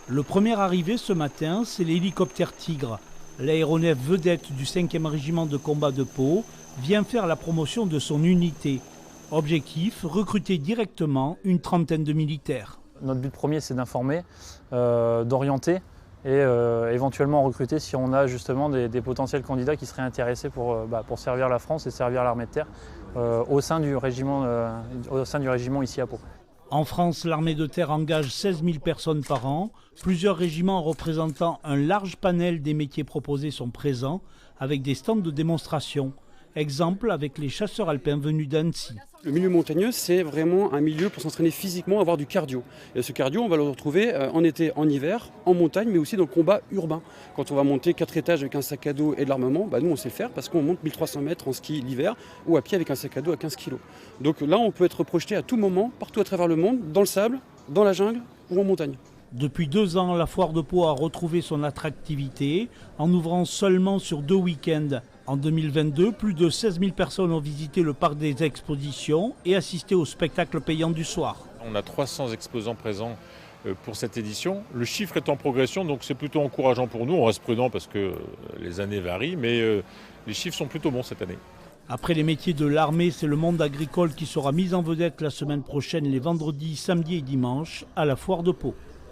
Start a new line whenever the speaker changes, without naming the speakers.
Le premier arrivé ce matin, c'est l'hélicoptère Tigre. L'aéronef vedette du 5e régiment de combat de Pau vient faire la promotion de son unité. Objectif, recruter directement une trentaine de militaires.
Notre but premier, c'est d'informer, d'orienter et éventuellement recruter si on a justement des potentiels candidats qui seraient intéressés pour servir la France et servir l'armée de terre au sein du régiment ici à Pau.
En France, l'armée de terre engage 16 000 personnes par an. Plusieurs régiments représentant un large panel des métiers proposés sont présents avec des stands de démonstration. Exemple avec les chasseurs alpins venus d'Annecy.
Le milieu montagneux, c'est vraiment un milieu pour s'entraîner physiquement, avoir du cardio. Et ce cardio, on va le retrouver en été, en hiver, en montagne, mais aussi dans le combat urbain. Quand on va monter 4 étages avec un sac à dos et de l'armement, nous on sait le faire parce qu'on monte 1300 mètres en ski l'hiver ou à pied avec un sac à dos à 15 kg. Donc là, on peut être projeté à tout moment, partout à travers le monde, dans le sable, dans la jungle ou en montagne.
Depuis 2 ans, la foire de Pau a retrouvé son attractivité en ouvrant seulement sur 2 week-ends. En 2022, plus de 16 000 personnes ont visité le parc des expositions et assisté au spectacle payant du soir.
On a 300 exposants présents pour cette édition. Le chiffre est en progression, donc c'est plutôt encourageant pour nous. On reste prudent parce que les années varient, mais les chiffres sont plutôt bons cette année.
Après les métiers de l'armée, c'est le monde agricole qui sera mis en vedette la semaine prochaine, les vendredis, samedis et dimanches, à la foire de Pau.